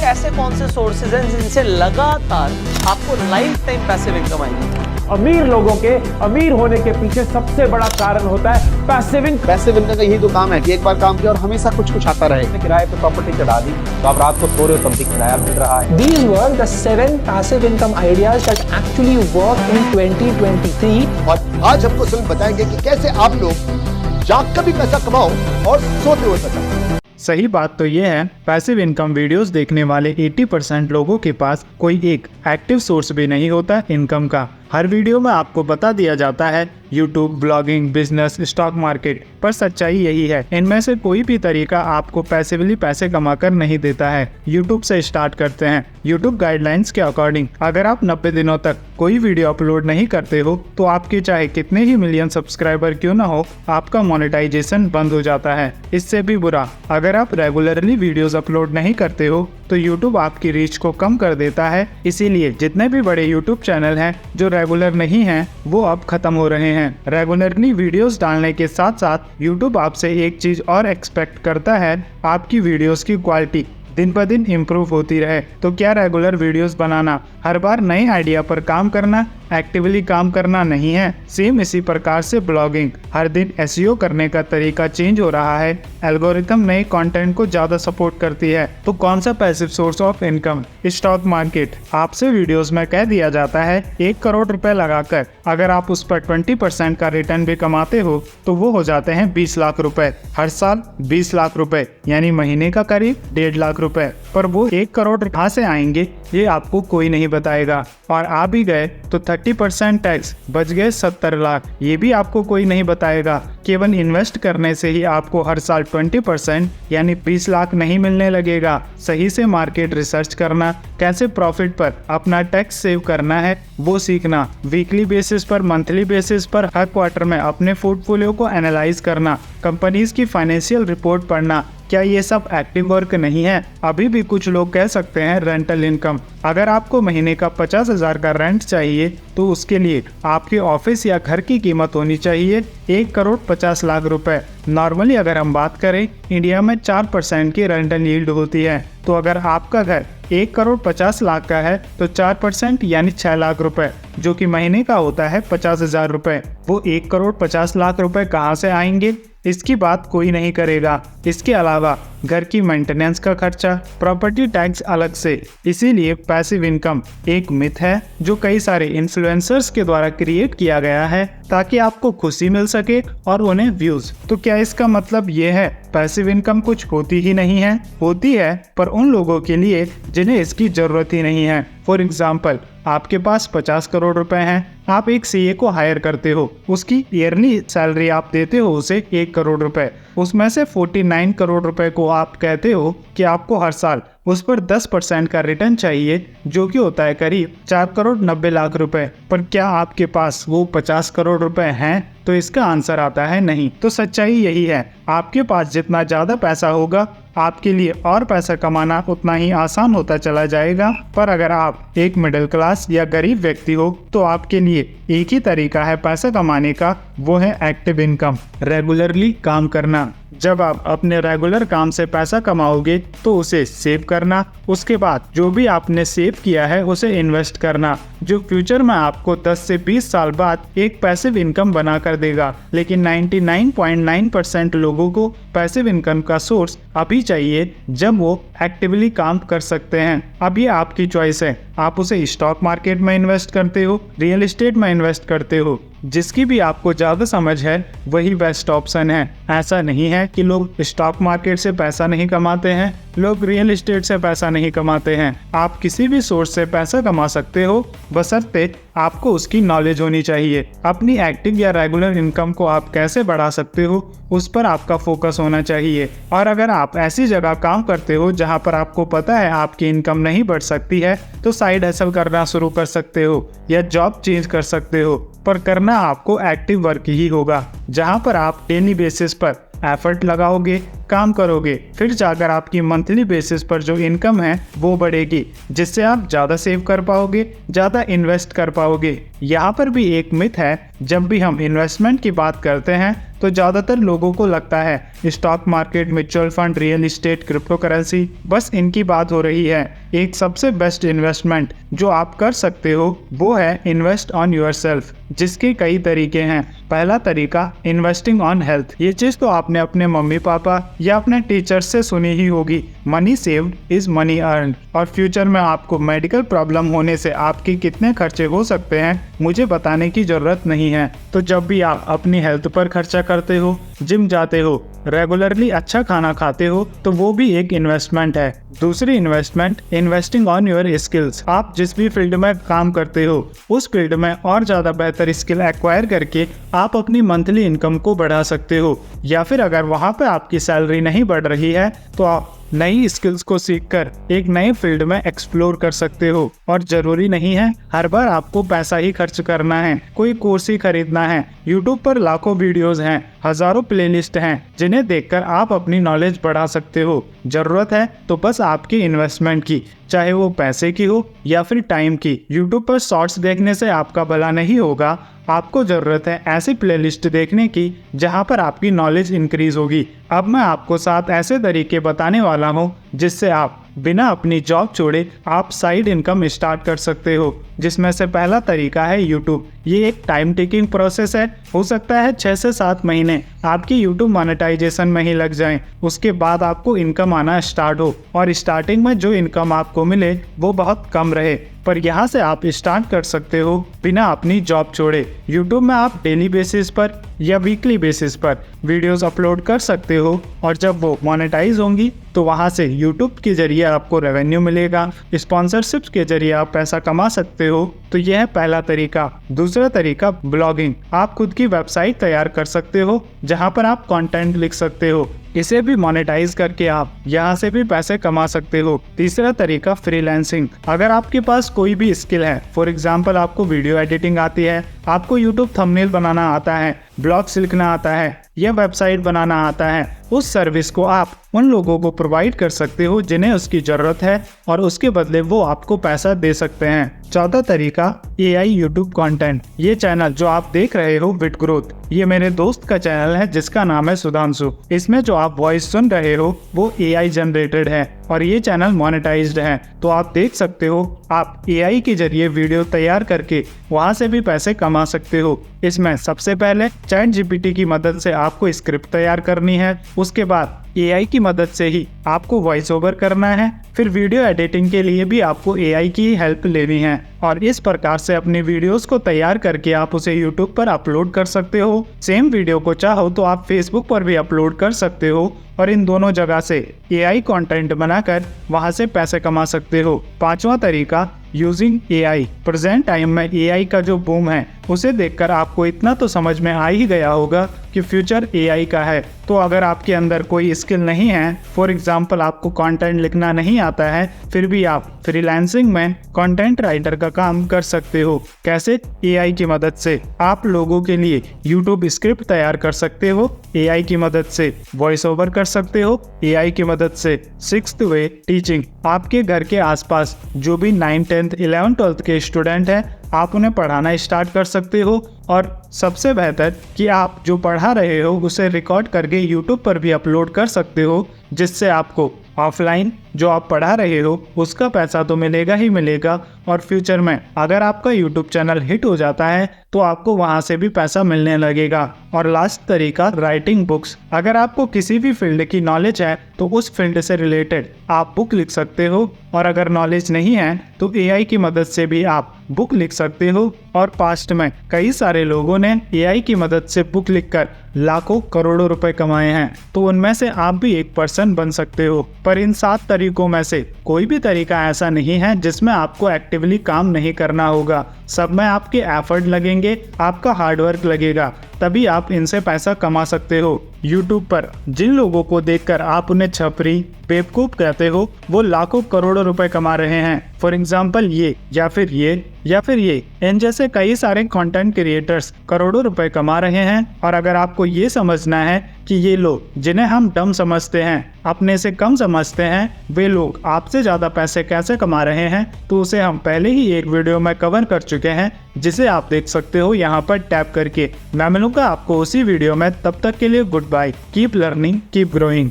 ऐसे कौन से सोर्सेज हैं जिनसे लगातार आपको लाइफ टाइम पैसिव इनकम आएगी? अमीर लोगों के अमीर होने के पीछे सबसे बड़ा कारण होता है पैसिव इनकम। पैसिव इनकम का यही तो काम है कि एक बार काम किया और हमेशा कुछ कुछ आता रहे। किराए पे प्रॉपर्टी चढ़ा दी तो आप रात को सो रहे हो तब भी किराया मिल रहा है। These were the 7 passive income ideas that actually worked in 2023. और आज हमको सिर्फ बताएंगे कि कैसे आप लोग जाग कर भी पैसा कमाओ और सोते हुए पैसा कमाओ। सही बात तो ये है, पैसिव इनकम वीडियोस देखने वाले 80% लोगों के पास कोई एक एक्टिव सोर्स भी नहीं होता इनकम का। हर वीडियो में आपको बता दिया जाता है YouTube, blogging, business, stock market, पर सच्चाई यही है, इनमें से कोई भी तरीका आपको पैसिवली पैसे कमाकर नहीं देता है। यूट्यूब से स्टार्ट करते हैं। यूट्यूब गाइडलाइंस के अकॉर्डिंग अगर आप 90 दिनों तक कोई वीडियो अपलोड नहीं करते हो तो आपके चाहे कितने ही मिलियन सब्सक्राइबर क्यों ना हो, आपका मोनेटाइजेशन बंद हो जाता है। इससे भी बुरा, अगर आप रेगुलरली वीडियोस अपलोड नहीं करते हो तो यूट्यूब आपकी रीच को कम कर देता है। इसीलिए जितने भी बड़े यूट्यूब चैनल हैं जो रेगुलर नहीं हैं वो अब खत्म हो रहे हैं। रेगुलरली वीडियोस डालने के साथ साथ यूट्यूब आपसे एक चीज और एक्सपेक्ट करता है, आपकी वीडियोस की क्वालिटी दिन ब दिन इम्प्रूव होती रहे। तो क्या रेगुलर वीडियोस बनाना, हर बार नए आइडिया पर काम करना, एक्टिवली काम करना नहीं है? सेम इसी प्रकार से ब्लॉगिंग, हर दिन एसईओ करने का तरीका चेंज हो रहा है। एल्गोरिथम नए कंटेंट को ज्यादा सपोर्ट करती है। तो कौन सा passive source of income? Stock market. आपसे वीडियोस में कह दिया जाता है 1 करोड़ रुपए लगाकर अगर आप उस पर 20% का रिटर्न भी कमाते हो तो वो हो जाते हैं 20 लाख रुपए। हर साल 20 लाख रुपए यानी महीने का करीब 1.5 लाख रुपए। पर वो 1 करोड़ कहाँ से आएंगे ये आपको कोई नहीं बताएगा। और आ भी गए तो 30% टैक्स, बच गए 70 लाख, ये भी आपको कोई नहीं बताएगा। केवल इन्वेस्ट करने से ही आपको हर साल 20% यानी 20 लाख नहीं मिलने लगेगा। सही से मार्केट रिसर्च करना, कैसे प्रॉफिट पर अपना टैक्स सेव करना है वो सीखना, वीकली बेसिस पर, मंथली बेसिस पर, हर क्वार्टर में अपने पोर्टफोलियो को एनालाइज करना, कंपनीज की फाइनेंशियल रिपोर्ट पढ़ना, क्या ये सब एक्टिव वर्क नहीं है? अभी भी कुछ लोग कह सकते हैं रेंटल इनकम। अगर आपको महीने का 50,000 का रेंट चाहिए तो उसके लिए आपके ऑफिस या घर की कीमत होनी चाहिए 1 करोड़ 50 लाख रुपए। नॉर्मली अगर हम बात करें, इंडिया में 4% की रेंटल यील्ड होती है। तो अगर आपका घर 1 करोड़ 50 लाख का है तो 4% यानी 6 लाख रुपए, जो कि महीने का होता है 50,000 रुपए। वो 1 करोड़ 50 लाख रुपए कहाँ से आएंगे? इसकी बात कोई नहीं करेगा। इसके अलावा घर की मेंटेनेंस का खर्चा, प्रॉपर्टी टैक्स अलग से। इसीलिए पैसिव इनकम एक मिथ है जो कई सारे इन्फ्लुएंसर्स के द्वारा क्रिएट किया गया है ताकि आपको खुशी मिल सके और उन्हें व्यूज। तो क्या इसका मतलब ये है पैसिव इनकम कुछ होती ही नहीं है? होती है, पर उन लोगों के लिए जिन्हें इसकी जरूरत ही नहीं है। फॉर एग्जाम्पल, आपके पास 50 करोड़ रुपए हैं, आप एक सीए को हायर करते हो, उसकी ईयरली सैलरी आप देते हो उसे 1 करोड़ रुपए। उसमें से 49 करोड़ रुपए को आप कहते हो कि आपको हर साल उस पर 10% का रिटर्न चाहिए, जो कि होता है करीब 4 करोड़ 90 लाख रुपए। पर क्या आपके पास वो 50 करोड़ रुपए हैं? तो इसका आंसर आता है नहीं। तो सच्चाई यही है, आपके पास जितना ज़्यादा पैसा होगा आपके लिए और पैसा कमाना उतना ही आसान होता चला जाएगा। पर अगर आप एक मिडिल क्लास या गरीब व्यक्ति हो तो आपके लिए एक ही तरीका है पैसा कमाने का, वो है एक्टिव इनकम, रेगुलरली काम करना। जब आप अपने रेगुलर काम से पैसा कमाओगे तो उसे सेव करना, उसके बाद जो भी आपने सेव किया है उसे इन्वेस्ट करना, जो फ्यूचर में आपको 10 से 20 साल बाद एक पैसिव इनकम बना कर देगा। लेकिन 99.9% लोगों को पैसिव इनकम का सोर्स अभी चाहिए जब वो एक्टिवली काम कर सकते हैं। अब ये आपकी चॉइस है, आप उसे स्टॉक मार्केट में इन्वेस्ट करते हो, रियल एस्टेट में इन्वेस्ट करते हो, जिसकी भी आपको ज़्यादा समझ है वही बेस्ट ऑप्शन है। ऐसा नहीं है कि लोग स्टॉक मार्केट से पैसा नहीं कमाते हैं, लोग रियल एस्टेट से पैसा नहीं कमाते हैं। आप किसी भी सोर्स से पैसा कमा सकते हो, बशर्ते आपको उसकी नॉलेज होनी चाहिए। अपनी एक्टिव या रेगुलर इनकम को आप कैसे बढ़ा सकते हो उस पर आपका फोकस होना चाहिए। और अगर आप ऐसी जगह काम करते हो जहां पर आपको पता है आपकी इनकम नहीं बढ़ सकती है तो साइड हसल करना शुरू कर सकते हो या जॉब चेंज कर सकते हो। पर करना आपको एक्टिव वर्क ही होगा, जहां पर आप डेली बेसिस पर एफर्ट लगाओगे, काम करोगे, फिर जाकर आपकी मंथली बेसिस पर जो इनकम है वो बढ़ेगी, जिससे आप ज़्यादा सेव कर पाओगे, ज़्यादा इन्वेस्ट कर पाओगे। यहाँ पर भी एक मिथ है, जब भी हम इन्वेस्टमेंट की बात करते हैं तो ज़्यादातर लोगों को लगता है stock market, mutual fund, real estate, crypto currency, बस इनकी बात हो रही है। एक सबसे बेस्ट इन्वेस्टमेंट जो आप कर सकते हो वो है इन्वेस्ट ऑन योरसेल्फ, जिसके कई तरीके हैं। पहला तरीका इन्वेस्टिंग ऑन हेल्थ। ये चीज़ तो आपने अपने मम्मी पापा या अपने टीचर से सुनी ही होगी, money saved is money earned. और फ्यूचर में आपको मेडिकल प्रॉब्लम होने से आपके कितने खर्चे हो सकते हैं मुझे बताने की ज़रूरत नहीं है। तो जब भी आप अपनी हेल्थ पर खर्चा करते हो, जिम जाते हो, रेगुलरली अच्छा खाना खाते हो, तो वो भी एक इन्वेस्टमेंट है। दूसरी investment investing on your skills. आप जिस भी फील्ड में काम करते हो उस फील्ड में और ज़्यादा बेहतर स्किल एक्वायर करके आप अपनी मंथली इनकम को बढ़ा सकते हो। या फिर अगर वहाँ पे आपकी सैलरी नहीं बढ़ रही है तो आप नई स्किल्स को सीखकर एक नए फील्ड में एक्सप्लोर कर सकते हो। और जरूरी नहीं है हर बार आपको पैसा ही खर्च करना है, कोई कोर्स ही खरीदना है। यूट्यूब पर लाखों वीडियोस हैं, हजारों प्लेलिस्ट हैं जिन्हें देखकर आप अपनी नॉलेज बढ़ा सकते हो। जरूरत है तो बस आपकी इन्वेस्टमेंट की, चाहे वो पैसे की हो या फिर टाइम की। यूट्यूब पर शॉर्ट्स देखने से आपका भला नहीं होगा, आपको ज़रूरत है ऐसी प्लेलिस्ट देखने की जहां पर आपकी नॉलेज इंक्रीज होगी। अब मैं आपको 7 ऐसे तरीके बताने वाला हूं जिससे आप बिना अपनी जॉब छोड़े आप साइड इनकम स्टार्ट कर सकते हो। जिसमें से पहला तरीका है यूट्यूब। ये एक टाइम टेकिंग प्रोसेस है, हो सकता है 6 से 7 महीने आपकी यूट्यूब मोनेटाइजेशन में ही लग जाएं। उसके बाद आपको इनकम आना स्टार्ट हो और स्टार्टिंग में जो इनकम आपको मिले वो बहुत कम रहे, पर यहाँ से आप स्टार्ट कर सकते हो बिना अपनी जॉब छोड़े। यूट्यूब में आप डेली बेसिस पर या वीकली बेसिस पर वीडियोस अपलोड कर सकते हो और जब वो मोनेटाइज होंगी तो वहाँ से यूट्यूब के जरिए आपको रेवेन्यू मिलेगा, स्पॉन्सरशिप्स के जरिए आप पैसा कमा सकते हो। तो यह है पहला तरीका। दूसरा तरीका ब्लॉगिंग। आप खुद की वेबसाइट तैयार कर सकते हो जहाँ पर आप कंटेंट लिख सकते हो, इसे भी मोनेटाइज करके आप यहाँ से भी पैसे कमा सकते हो। तीसरा तरीका फ्रीलांसिंग। अगर आपके पास कोई भी स्किल है, फॉर एग्जांपल आपको वीडियो एडिटिंग आती है, आपको यूट्यूब थंबनेल बनाना आता है, ब्लॉग्स लिखना आता है या वेबसाइट बनाना आता है, उस सर्विस को आप उन लोगों को प्रोवाइड कर सकते हो जिन्हें उसकी ज़रूरत है और उसके बदले वो आपको पैसा दे सकते हैं। चौथा तरीका AI यूट्यूब कंटेंट। ये चैनल जो आप देख रहे हो विट ग्रोथ, ये मेरे दोस्त का चैनल है जिसका नाम है सुधांशु। इसमें जो आप वॉइस सुन रहे हो वो AI जनरेटेड है और ये चैनल मोनेटाइज्ड है। तो आप देख सकते हो आप AI के जरिए वीडियो तैयार करके वहाँ से भी पैसे कमा सकते हो। इसमें सबसे पहले ChatGPT की मदद से आपको स्क्रिप्ट तैयार करनी है, उसके बाद AI की मदद से ही आपको वॉइस ओवर करना है, फिर वीडियो एडिटिंग के लिए भी आपको AI की हेल्प लेनी है और इस प्रकार से अपनी वीडियोस को तैयार करके आप उसे YouTube पर अपलोड कर सकते हो। सेम वीडियो को चाहो तो आप Facebook पर भी अपलोड कर सकते हो और इन दोनों जगह से AI कंटेंट बनाकर वहां से पैसे कमा सकते हो। पांचवा तरीका यूजिंग AI। प्रेजेंट टाइम में AI का जो बूम है उसे देखकर आपको इतना तो समझ में आ ही गया होगा कि फ्यूचर AI का है। तो अगर आपके अंदर कोई स्किल नहीं है, फॉर एग्जांपल आपको कंटेंट लिखना नहीं आता है, फिर भी आप फ्रीलांसिंग में कंटेंट राइटर का काम कर सकते हो। कैसे? AI की मदद से आप लोगों के लिए यूट्यूब स्क्रिप्ट तैयार कर सकते हो, AI की मदद से वॉइस ओवर कर सकते हो, AI की मदद से 6th वे टीचिंग। आपके घर के आसपास जो भी 9th 10th 11th 12th के स्टूडेंट हैं आप उन्हें पढ़ाना स्टार्ट कर सकते हो और सबसे बेहतर कि आप जो पढ़ा रहे हो उसे रिकॉर्ड करके यूट्यूब पर भी अपलोड कर सकते हो, जिससे आपको ऑफलाइन जो आप पढ़ा रहे हो उसका पैसा तो मिलेगा ही मिलेगा और फ्यूचर में अगर आपका यूट्यूब चैनल हिट हो जाता है तो आपको वहां से भी पैसा मिलने लगेगा। और लास्ट तरीका राइटिंग बुक्स। अगर आपको किसी भी फील्ड की नॉलेज है तो उस फील्ड से रिलेटेड आप बुक लिख सकते हो और अगर नॉलेज नहीं है तो AI की मदद से भी आप बुक लिख सकते हो। और पास्ट में कई सारे लोगों ने AI की मदद से बुक लिखकर लाखों करोड़ों रुपए कमाए हैं, तो उनमें से आप भी एक पर्सन बन सकते हो। पर इन 7 तरीकों में से कोई भी तरीका ऐसा नहीं है जिसमें आपको एक्टिवली काम नहीं करना होगा। सब में आपके एफर्ट लगेंगे, आपका हार्डवर्क लगेगा, तभी आप इनसे पैसा कमा सकते हो। यूट्यूब पर जिन लोगों को देखकर आप उन्हें छपरी बेवकूफ कहते हो वो लाखों करोड़ों रुपए कमा रहे हैं। फॉर एग्जाम्पल ये या फिर ये इन जैसे कई सारे कंटेंट क्रिएटर्स करोड़ों रुपए कमा रहे हैं। और अगर आपको ये समझना है कि ये लोग जिन्हें हम डम समझते हैं, अपने से कम समझते हैं, वे लोग आपसे ज़्यादा पैसे कैसे कमा रहे हैं, तो उसे हम पहले ही एक वीडियो में कवर कर चुके हैं, जिसे आप देख सकते हो यहाँ पर टैप करके। मैं मिलूंगा आपको उसी वीडियो में, तब तक के लिए good bye, keep learning keep growing.